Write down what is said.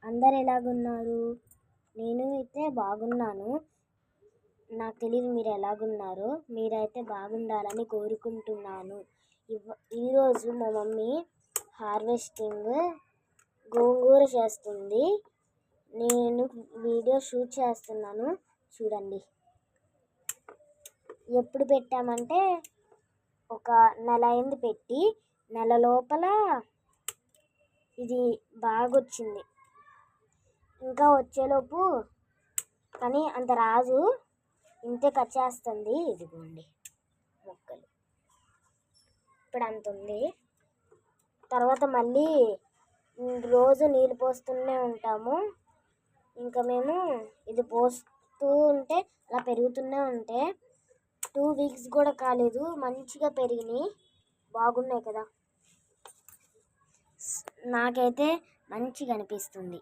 అందరు ఎలాగున్నారు? నేను అయితే బాగున్నాను. నాకు తెలియదు మీరు ఎలాగున్నారో. మీరైతే బాగుండాలని కోరుకుంటున్నాను. ఈరోజు మా మమ్మీ హార్వెస్టింగ్ గోంగూర చేస్తుంది. నేను వీడియో షూట్ చేస్తున్నాను, చూడండి. ఎప్పుడు పెట్టామంటే ఒక నెల అయింది పెట్టి. నెల లోపల ఇది బాగా వచ్చింది. ఇంకా వచ్చేలోపు కానీ అంత రాజు ఇంతే కట్ చేస్తుంది. ఇదిగోండి మొక్కలు. ఇప్పుడు అంత ఉంది. తర్వాత మళ్ళీ రోజు నీళ్ళు పోస్తూనే ఉంటాము. ఇంకా మేము ఇది పోస్తూ ఉంటే అలా పెరుగుతూనే ఉంటే 2 వీక్స్ కూడా కాలేదు, మంచిగా పెరిగినాయి. బాగున్నాయి కదా. నాకైతే మంచిగా అనిపిస్తుంది.